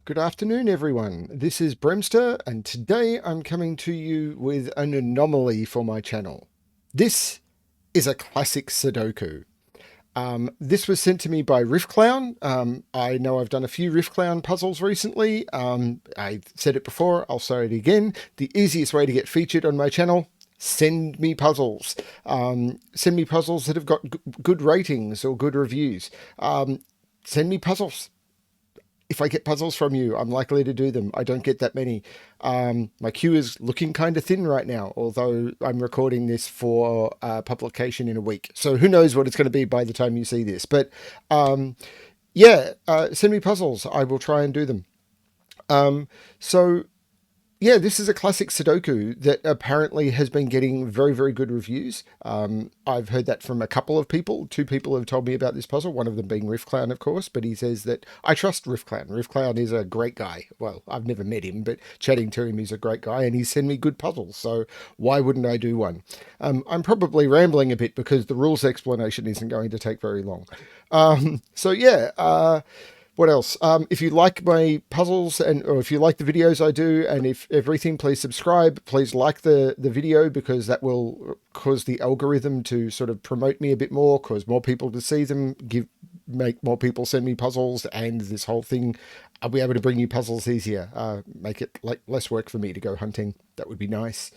Good afternoon, everyone. This is Bremster, and today I'm coming to you with an anomaly for my channel. This is a classic Sudoku. This was sent to me by Riffclown. I know I've done a few Riffclown puzzles recently. I said it before, I'll say it again. The easiest way to get featured on my channel, send me puzzles. Send me puzzles that have got good ratings or good reviews. Send me puzzles. If I get puzzles from you, I'm likely to do them. I don't get that many. My queue is looking kind of thin right now, although I'm recording this for publication in a week. So who knows what it's going to be by the time you see this. But yeah, send me puzzles. I will try and do them. So yeah, this is a classic Sudoku that apparently has been getting very, very good reviews. I've heard that from a couple of people. Two people have told me about this puzzle, one of them being Riffclown, of course, but he says that I trust Riffclown. Riffclown is a great guy. Well, I've never met him, but chatting to him, he's a great guy, and he's sent me good puzzles, so why wouldn't I do one? I'm probably rambling a bit because the rules explanation isn't going to take very long. So yeah, what else? If you like my puzzles or if you like the videos I do and if everything, please subscribe. Please like the video because that will cause the algorithm to sort of promote me a bit more, cause more people to see them, make more people send me puzzles, and this whole thing, I'll be able to bring you puzzles easier. Make it like less work for me to go hunting. That would be nice.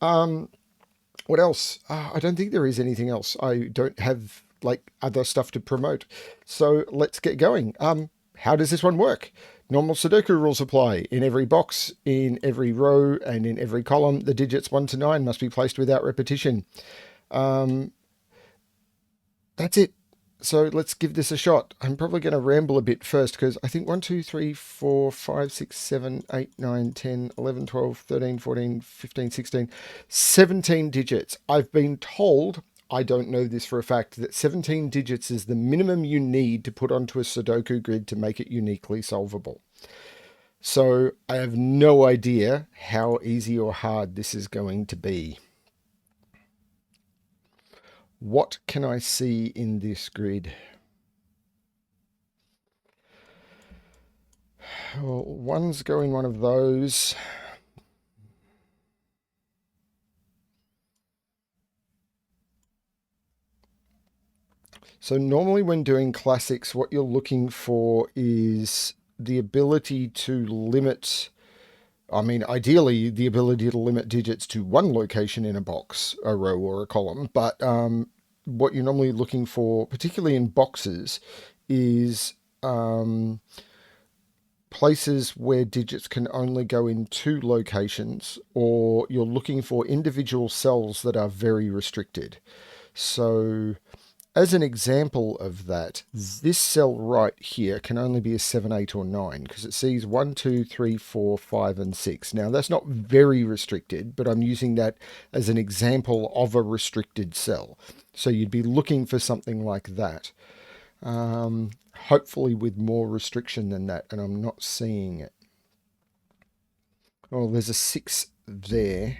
What else? I don't think there is anything else. I don't have like other stuff to promote. So let's get going. How does this one work? Normal Sudoku rules apply. In every box, in every row, and in every column, the digits 1 to 9 must be placed without repetition. That's it. So let's give this a shot. I'm probably going to ramble a bit first because I think 1, 2, 3, 4, 5, 6, 7, 8, 9, 10, 11, 12, 13, 14, 15, 16, 17 digits. I've been told, I don't know this for a fact, that 17 digits is the minimum you need to put onto a Sudoku grid to make it uniquely solvable. So I have no idea how easy or hard this is going to be. What can I see in this grid? Well, one's going one of those. So normally when doing classics, what you're looking for is the ability to limit, I mean, ideally the ability to limit digits to one location in a box, a row or a column. But what you're normally looking for, particularly in boxes, is places where digits can only go in two locations, or you're looking for individual cells that are very restricted. So as an example of that, this cell right here can only be a 7, 8, or 9 because it sees 1, 2, 3, 4, 5, and 6. Now, that's not very restricted, but I'm using that as an example of a restricted cell. So you'd be looking for something like that. Hopefully with more restriction than that, and I'm not seeing it. Oh, there's a 6 there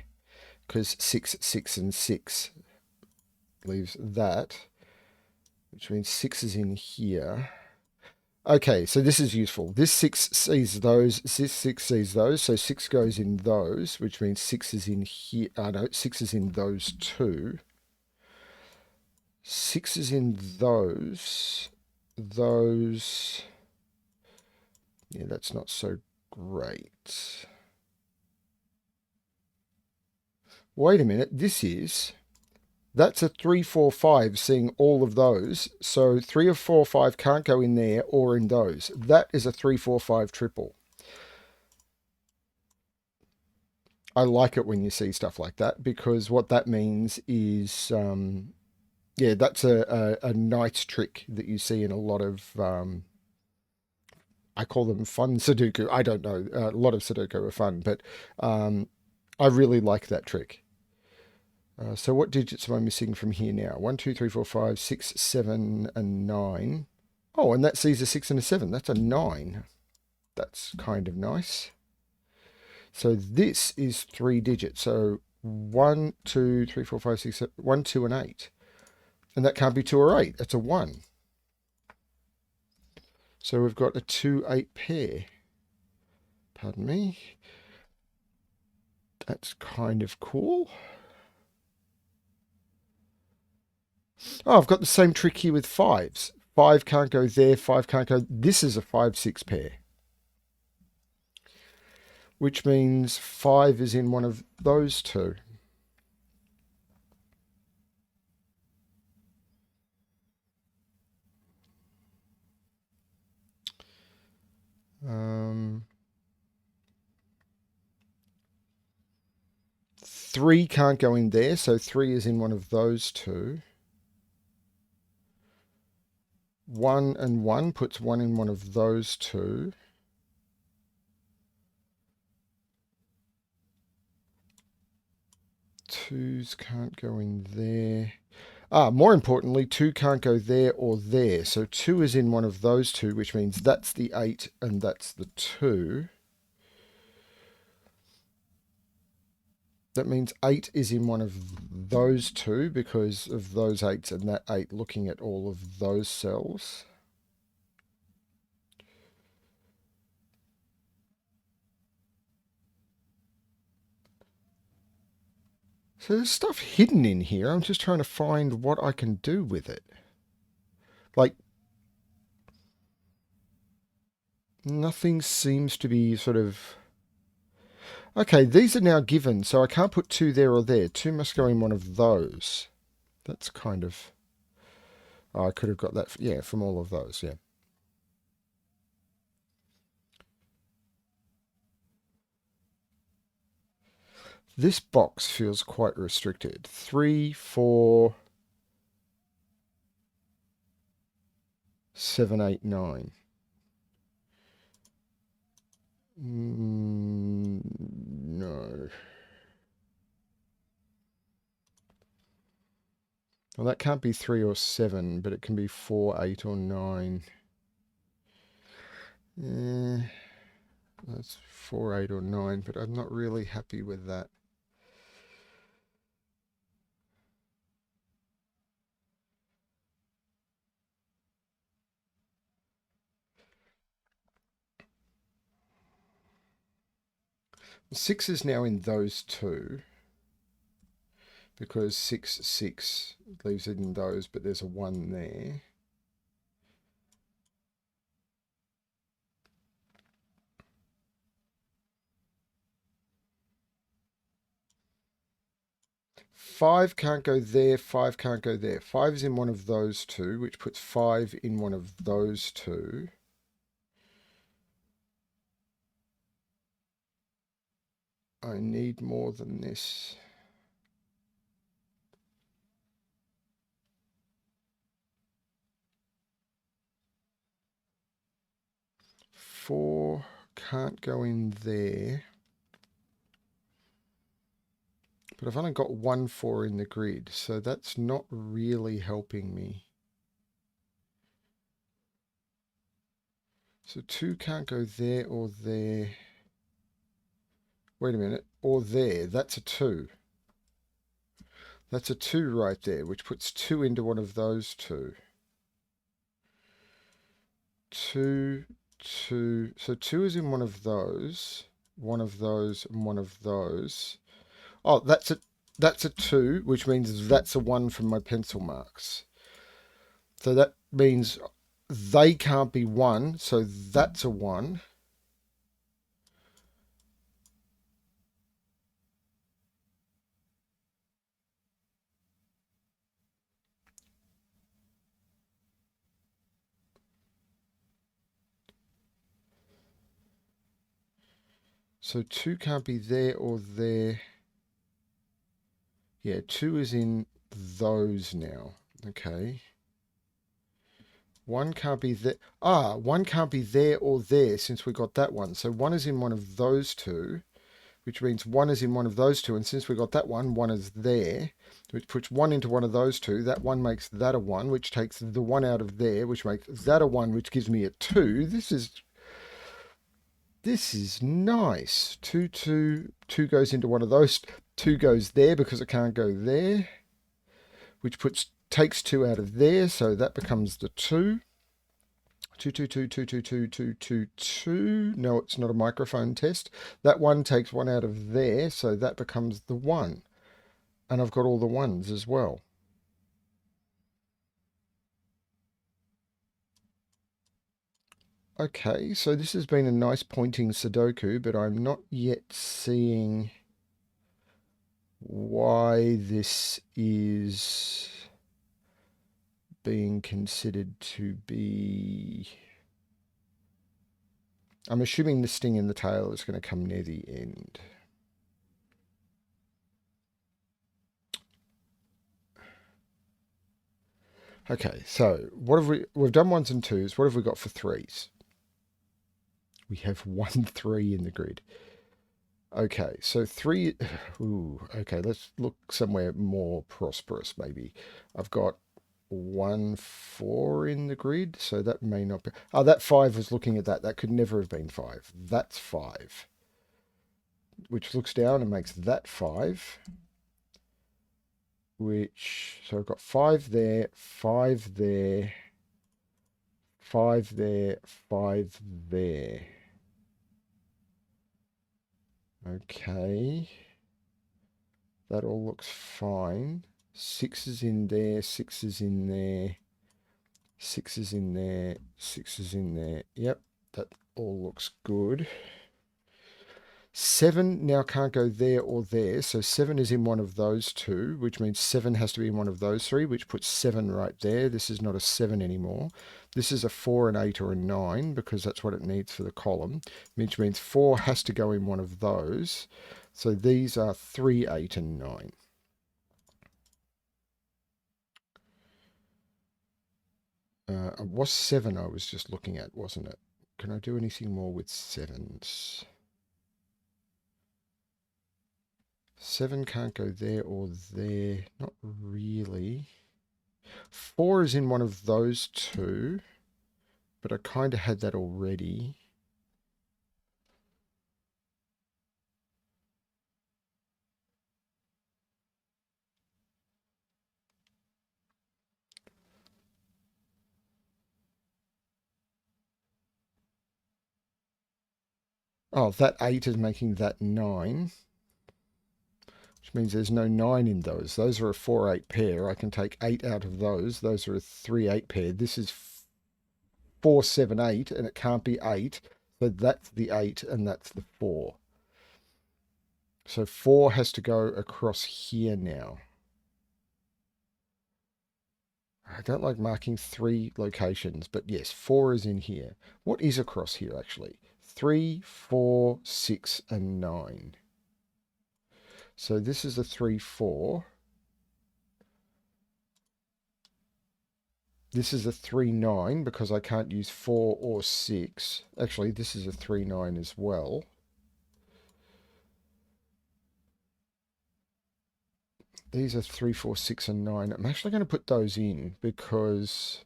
because 6, 6, and 6 leaves that, which means 6 is in here. Okay, so this is useful. This 6 sees those, this 6 sees those, so 6 goes in those, which means 6 is in here. No, 6 is in those two. 6 is in those. Those. Yeah, that's not so great. Wait a minute, that's a 3, 4, 5 seeing all of those. So 3 of 4, 5 can't go in there or in those. That is a 3, 4, 5 triple. I like it when you see stuff like that because what that means is, yeah, that's a nice trick that you see in a lot of, I call them fun Sudoku. I don't know. A lot of Sudoku are fun, but I really like that trick. So what digits am I missing from here now? 1, 2, 3, 4, 5, 6, 7, and 9. Oh, and that sees a 6 and a 7. That's a 9. That's kind of nice. So this is 3 digits. So 1, 2, 3, 4, 5, 6, 7, 1, 2, and 8. And that can't be 2 or 8. That's a 1. So we've got a 2, 8 pair. Pardon me. That's kind of cool. Oh, I've got the same trick here with fives. 5 can't go there, 5 can't go. This is a 5-6 pair, which means 5 is in one of those two. Three can't go in there, so 3 is in one of those two. 1 and 1 puts 1 in one of those two. Twos can't go in there. More importantly, 2 can't go there or there. So 2 is in one of those two, which means that's the 8 and that's the 2. That means 8 is in one of those two because of those 8s and that 8 looking at all of those cells. So there's stuff hidden in here. I'm just trying to find what I can do with it. Like, nothing seems to be sort of... Okay, these are now given, so I can't put 2 there or there. 2 must go in one of those. That's kind of... Oh, I could have got that, yeah, from all of those, yeah. This box feels quite restricted. 3, 4, 7, 8, 9. No. Well, that can't be 3 or 7, but it can be 4, 8, or 9. That's 4, 8, or 9, but I'm not really happy with that. Six is now in those two because 6, 6 leaves it in those, but there's a 1 there. Five can't go there, 5 can't go there. 5 is in one of those two, which puts 5 in one of those two. I need more than this. Four can't go in there. But I've only got 1 4 in the grid, so that's not really helping me. So 2 can't go there or there. Wait a minute, or there, that's a 2. That's a 2 right there, which puts 2 into one of those two. 2, 2, so 2 is in one of those, and one of those. Oh, that's a 2, which means that's a 1 from my pencil marks. So that means they can't be 1, so that's a 1. So 2 can't be there or there. Yeah, 2 is in those now. Okay. 1 can't be there. 1 can't be there or there since we got that one. So 1 is in one of those two, which means 1 is in one of those two. And since we got that one, 1 is there, which puts 1 into one of those two. That 1 makes that a 1, which takes the 1 out of there, which makes that a 1, which gives me a 2. This is nice. 2, 2, 2 goes into one of those. 2 goes there because it can't go there, which takes 2 out of there, so that becomes the 2. 222222222. No, it's not a microphone test. That one takes one out of there, so that becomes the one. And I've got all the ones as well. Okay, so this has been a nice pointing Sudoku, but I'm not yet seeing why this is being considered to be... I'm assuming the sting in the tail is going to come near the end. Okay, so what have we've done ones and twos. What have we got for threes? We have 1 3 in the grid. Okay, so three. Ooh, okay, let's look somewhere more prosperous maybe. I've got 1 4 in the grid, so that may not be. Oh, that 5 was looking at that. That could never have been 5. That's 5, which looks down and makes that 5. Which, so I've got 5 there, 5 there, 5 there, 5 there. Okay. That all looks fine. 6 is in there, 6 is in there, 6 is in there, 6 is in there. Yep, that all looks good. 7 now can't go there or there, so 7 is in one of those two, which means 7 has to be in one of those three, which puts 7 right there. This is not a 7 anymore. This is a 4, an 8, or a 9, because that's what it needs for the column, which means 4 has to go in one of those. So these are 3, 8, and 9. It was 7 I was just looking at, wasn't it? Can I do anything more with 7s? 7 can't go there or there. Not really. 4 is in one of those two, but I kind of had that already. Oh, that 8 is making that 9, which means there's no 9 in those. Those are a 4 8 pair. I can take 8 out of those. Those are a 3 8 pair. This is 4 7 8, and it can't be 8. So that's the 8, and that's the 4. So 4 has to go across here now. I don't like marking 3 locations, but yes, 4 is in here. What is across here, actually? 3, 4, 6, and 9. So this is a 3, 4. This is a 3, 9, because I can't use 4 or 6. Actually, this is a 3, 9 as well. These are 3, 4, 6, and 9. I'm actually going to put those in because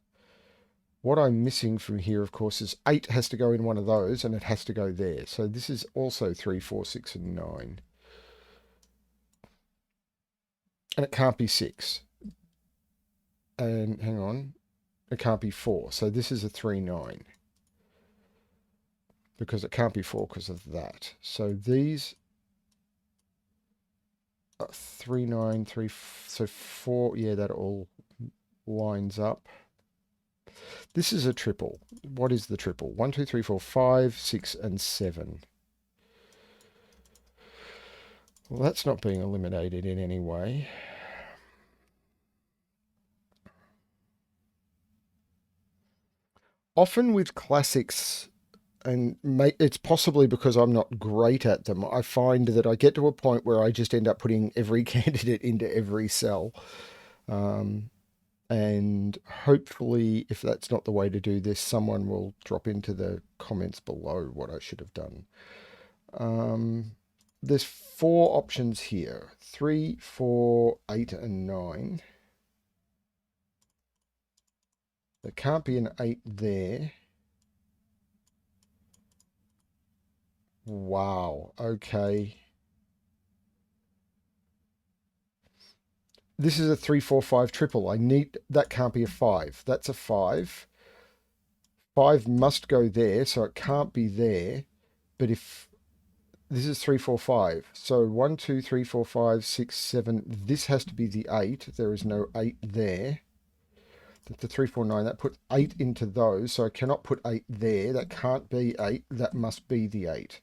what I'm missing from here, of course, is 8 has to go in one of those and it has to go there. So this is also 3, 4, 6, and 9. And it can't be 6. And hang on, it can't be 4. So this is a 3, 9. Because it can't be 4 because of that. So these 3 9 3 so 4, yeah, that all lines up. This is a triple. What is the triple? 1 2 3 4 5 6 and 7. Well, that's not being eliminated in any way. Often with classics, and it's possibly because I'm not great at them, I find that I get to a point where I just end up putting every candidate into every cell. And hopefully, if that's not the way to do this, someone will drop into the comments below what I should have done. There's 4 options here: 3, 4, 8, and 9. There can't be an 8 there. Wow, okay. This is a 3 4 5 triple. I need, that can't be a 5. That's a 5. 5 must go there, so it can't be there. But if this is 3, 4, 5, so 1, 2, 3, 4, 5, 6, 7. This has to be the 8. There is no 8 there. The 3, 4, 9. That put 8 into those, so I cannot put 8 there. That can't be 8. That must be the 8.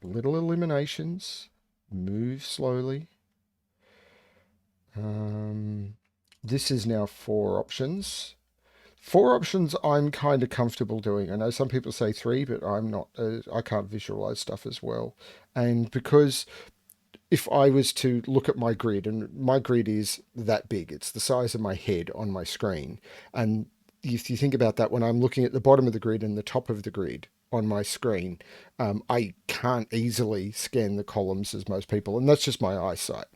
Little eliminations. Move slowly. This is now 4 options. 4 options I'm kind of comfortable doing. I know some people say 3, but I'm not. I can't visualize stuff as well. And because if I was to look at my grid, and my grid is that big, it's the size of my head on my screen. And if you think about that, when I'm looking at the bottom of the grid and the top of the grid on my screen, I can't easily scan the columns as most people, and that's just my eyesight.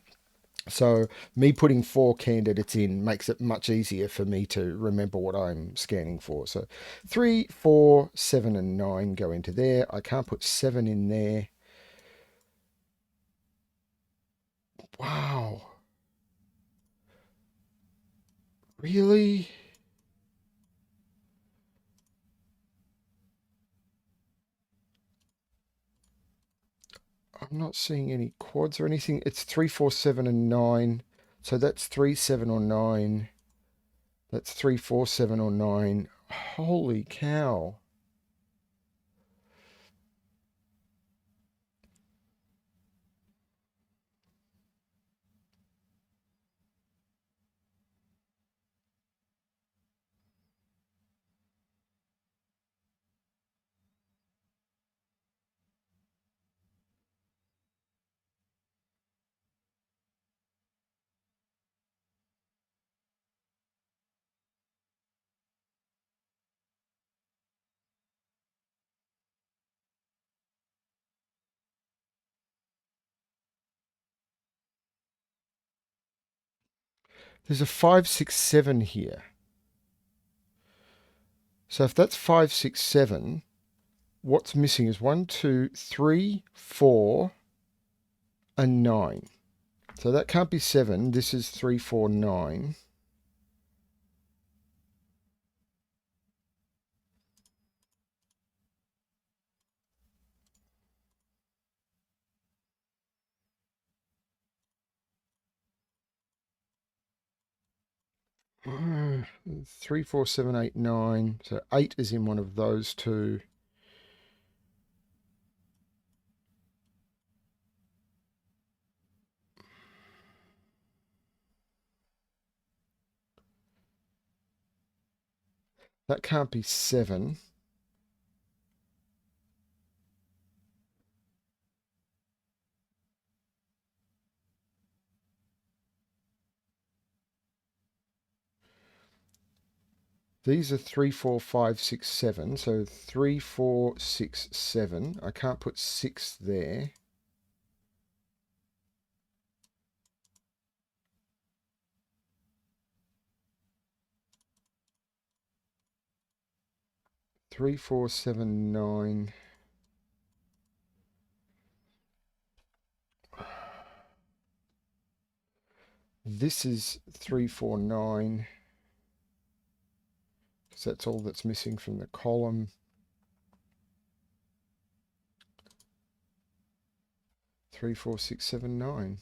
So me putting 4 canned edits in makes it much easier for me to remember what I'm scanning for. So 3, 4, 7, and 9 go into there. I can't put 7 in there. Wow. Really? I'm not seeing any quads or anything. It's 3, 4, 7, and 9. So that's 3, 7, or 9. That's 3, 4, 7, or 9. Holy cow. There's a 5, 6, 7 here. So if that's 5, 6, 7, what's missing is 1, 2, 3, 4, and 9. So that can't be 7. This is 3, 4, 9. Uh, 3, 4, 7, 8, 9. So 8 is in one of those two. That can't be 7. These are 3, 4, 5, 6, 7. So 3, 4, 6, 7. I can't put 6 there. Three, 4, 7, 9. This is 3, 4, 9. Because that's all that's missing from the column. 3, 4, 6, 7, 9.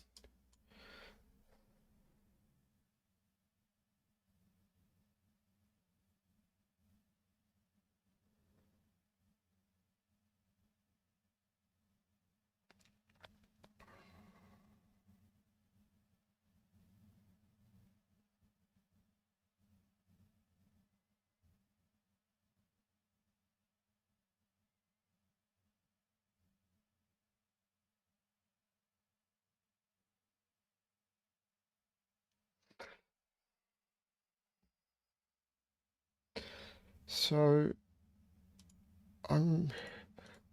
So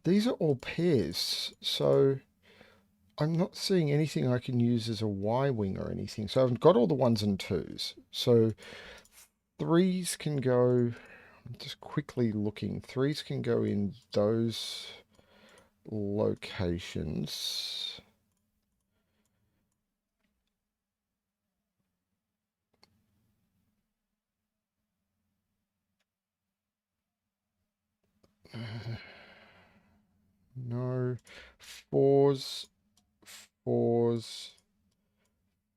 these are all pairs. So I'm not seeing anything I can use as a Y wing or anything. So I've got all the 1s and 2s. So 3s can go, I'm just quickly looking. 3s can go in those locations. No. Fours, fours,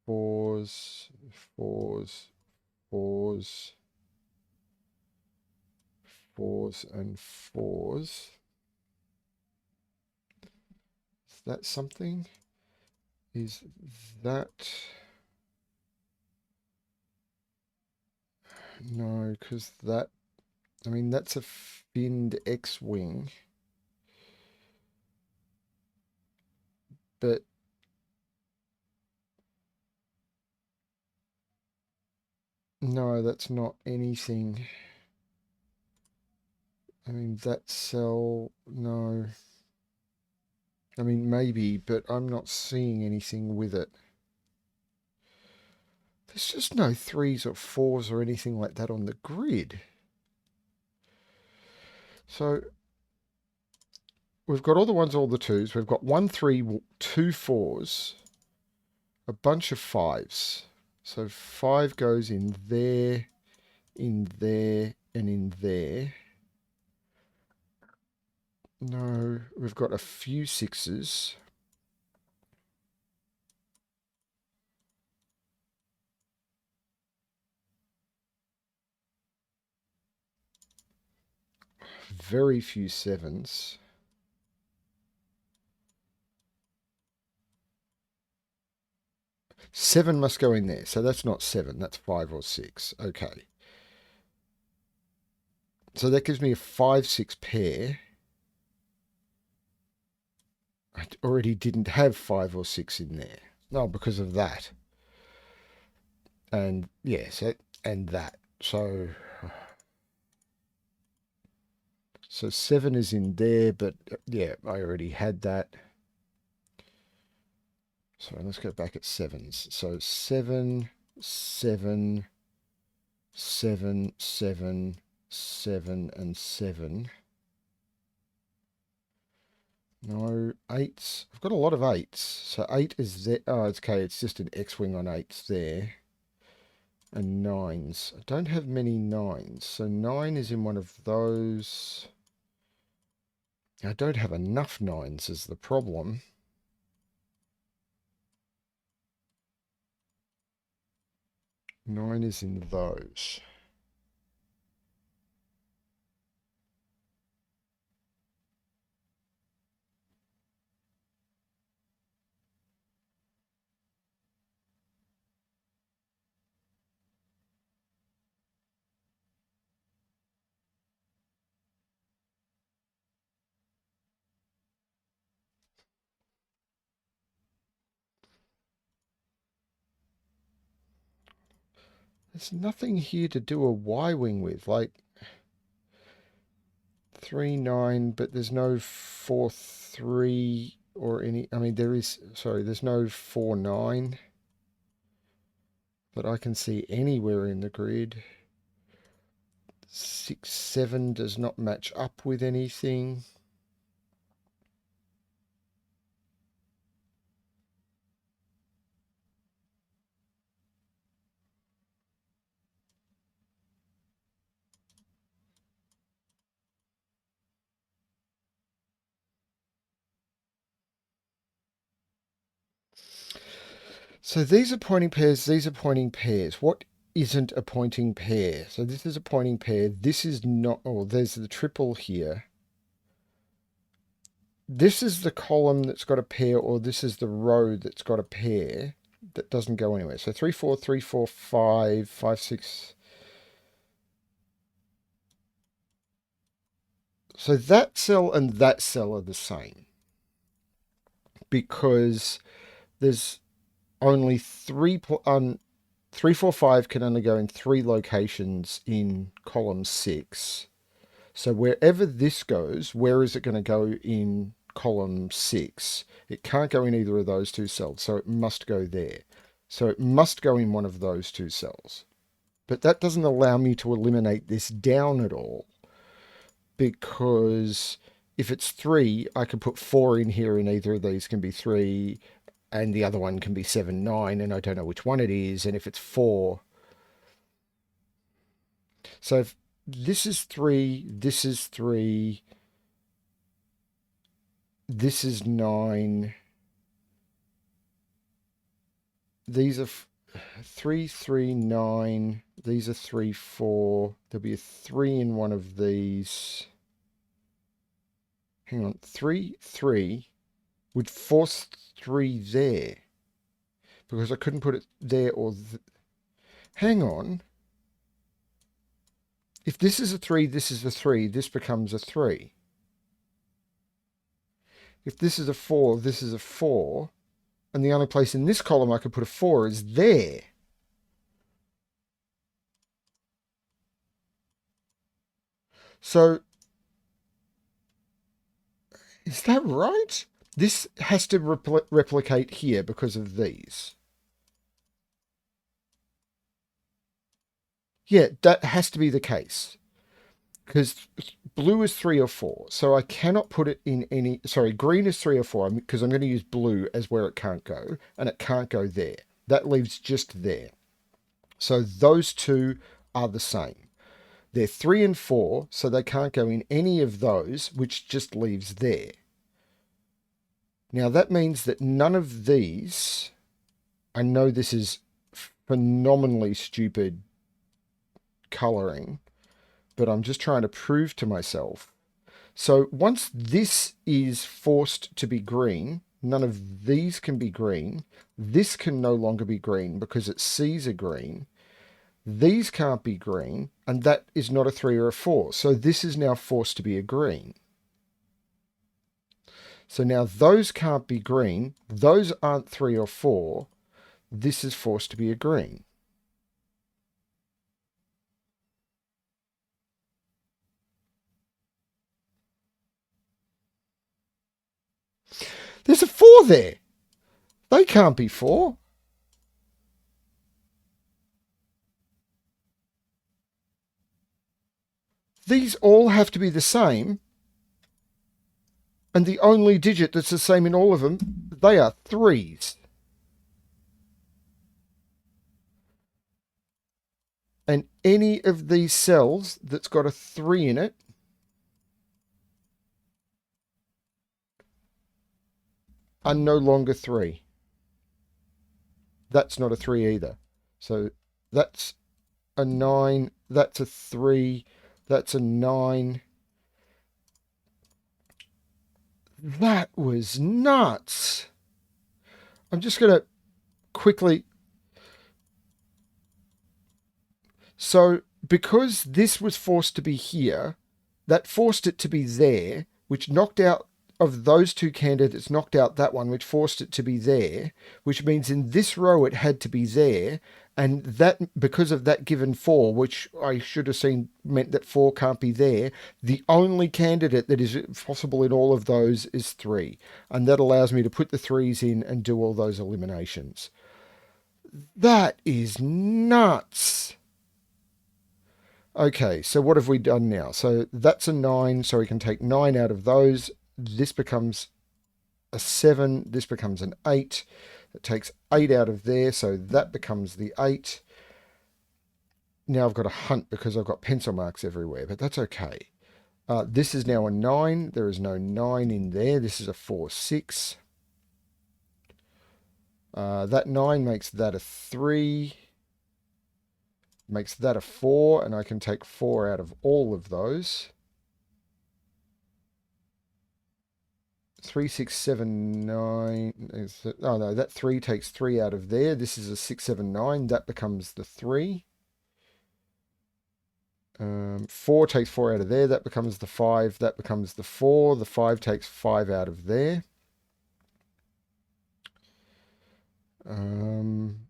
fours, fours, fours, fours, and fours. Is that something? Is that... No, because that... I mean, that's a finned X-wing. But... No, that's not anything. I mean, that cell... No. I mean, maybe, but I'm not seeing anything with it. There's just no threes or fours or anything like that on the grid. So we've got all the ones, all the twos. We've got 1, 3, 2 fours, a bunch of fives. So 5 goes in there, and in there. No, we've got a few sixes. Very few sevens. Seven must go in there. So that's not 7. That's 5 or 6. Okay. So that gives me a 5-6 pair. I already didn't have 5 or 6 in there. No, because of that. And yes, and that. So 7 is in there, but yeah, I already had that. So let's go back at sevens. So 7, 7, 7, 7, 7, and 7. No, eights. I've got a lot of eights. So 8 is there. Oh, it's okay. It's just an X-wing on eights there. And nines. I don't have many nines. So 9 is in one of those. I don't have enough nines is the problem. Nine is in those. There's nothing here to do a Y-wing with, like 3, 9, but there's no 4, 3 or any, I mean, there is, sorry, there's no 4, 9 that I can see anywhere in the grid. 6, 7 does not match up with anything. So these are pointing pairs, these are pointing pairs. What isn't a pointing pair? So this is a pointing pair. This is not, oh, there's the triple here. This is the column that's got a pair, or this is the row that's got a pair that doesn't go anywhere. So 3, 4, 3, 4, 5, 5, 6. So that cell and that cell are the same because there's only 3, 3, 4, 5 can only go in 3 locations in column 6. So wherever this goes, where is it going to go in column 6? It can't go in either of those two cells, so it must go there. So it must go in one of those two cells. But that doesn't allow me to eliminate this down at all, because if it's 3, I can put 4 in here and either of these can be 3 and the other one can be 7, 9, and I don't know which one it is. And if it's 4, so if this is 3, this is 3, this is 9. These are 3, 3, 9. These are 3, 4. There'll be a 3 in one of these. Hang on. 3, 3 would force 3 there. Because I couldn't put it there or... Hang on. If this is a 3, this is a 3. This becomes a 3. If this is a 4, this is a 4. And the only place in this column I could put a 4 is there. So, is that right? This has to replicate here because of these. Yeah, that has to be the case. Because blue is 3 or 4. So I cannot put it in any... Sorry, green is 3 or 4 because I'm going to use blue as where it can't go. And it can't go there. That leaves just there. So those two are the same. They're 3 and 4, so they can't go in any of those, which just leaves there. Now that means that none of these... I know this is phenomenally stupid colouring, but I'm just trying to prove to myself. So once this is forced to be green, none of these can be green. This can no longer be green because its C's are green. These can't be green, and that is not a 3 or a 4. So this is now forced to be a green. So now those can't be green. Those aren't 3 or 4. This is forced to be a green. There's a 4 there. They can't be 4. These all have to be the same. And the only digit that's the same in all of them, they are 3s. And any of these cells that's got a 3 in it are no longer 3. That's not a 3 either. So that's a 9, that's a 3, that's a 9. That was nuts. I'm just going to quickly... So because this was forced to be here, that forced it to be there, which knocked out of those two candidates, knocked out that one, which forced it to be there, which means in this row it had to be there. And that, because of that given 4, which I should have seen meant that 4 can't be there, the only candidate that is possible in all of those is 3. And that allows me to put the 3s in and do all those eliminations. That is nuts. Okay, so what have we done now? So that's a 9, so we can take 9 out of those. This becomes a 7, this becomes an 8. It takes 8 out of there, so that becomes the 8. Now I've got a hunt because I've got pencil marks everywhere, but that's okay. This is now a 9. There is no 9 in there. This is a 4, 6. That 9 makes that a 3. Makes that a 4, and I can take 4 out of all of those. 3, 6, 7, 9. Oh no, that 3 takes 3 out of there. This is a 6, 7, 9. That becomes the 3. 4 takes 4 out of there. That becomes the 5. That becomes the 4. The 5 takes 5 out of there. And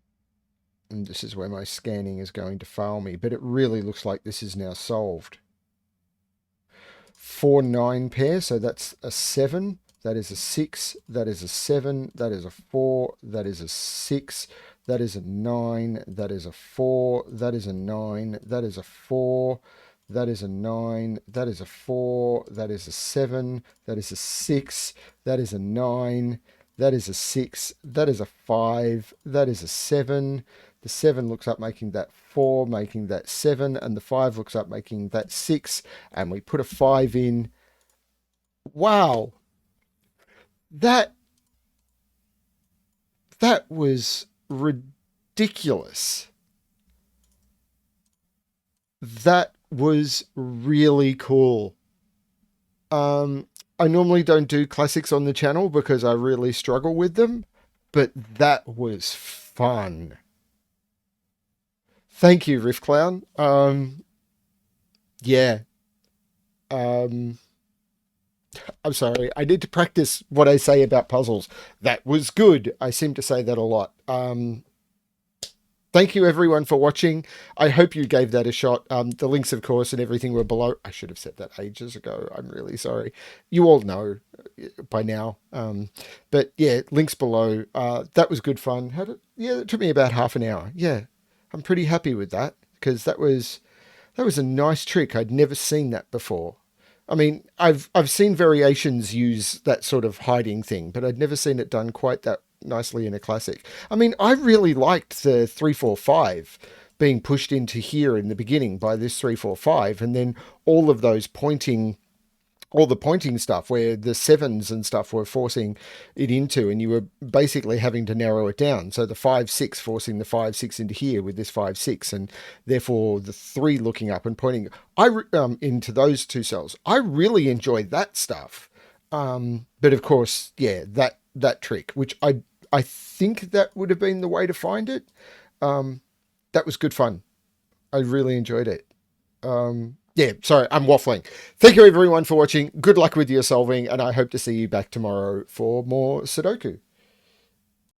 this is where my scanning is going to fail me, but it really looks like this is now solved. 4, 9 pair, so that's a 7. That is a 6. That is a 7. That is a 4. That is a 6. That is a 9. That is a 4. That is a 9. That is a 4. That is a 9. That is a 4. That is a 7. That is a 6. That is a 9. That is a 6. That is a 5. That is a 7. The 7 looks up making that 4, making that 7. And the 5 looks up making that 6. And we put a 5 in. Wow. That that was ridiculous. That was really cool. Um, I normally don't do classics on the channel because I really struggle with them, but that was fun. Thank you, Riffclown. Yeah. Um, I'm sorry. I need to practice what I say about puzzles. That was good. I seem to say that a lot. Thank you everyone for watching. I hope you gave that a shot. The links, of course, and everything were below. I should have said that ages ago. I'm really sorry. You all know by now. But yeah, links below. That was good fun. Yeah, it took me about half an hour. Yeah, I'm pretty happy with that because that was a nice trick. I'd never seen that before. I mean, I've seen variations use that sort of hiding thing, but I'd never seen it done quite that nicely in a classic. I mean, I really liked the 345 being pushed into here in the beginning by this 345, and then all of those pointing all the pointing stuff where the sevens and stuff were forcing it into, and you were basically having to narrow it down. So the 5 6 forcing the 5 6 into here with this 5 6, and therefore the three looking up and pointing into those two cells. I really enjoyed that stuff. But of course, yeah, that trick, which I think that would have been the way to find it. That was good fun. I really enjoyed it. Yeah, sorry, I'm waffling. Thank you everyone for watching. Good luck with your solving, and I hope to see you back tomorrow for more Sudoku.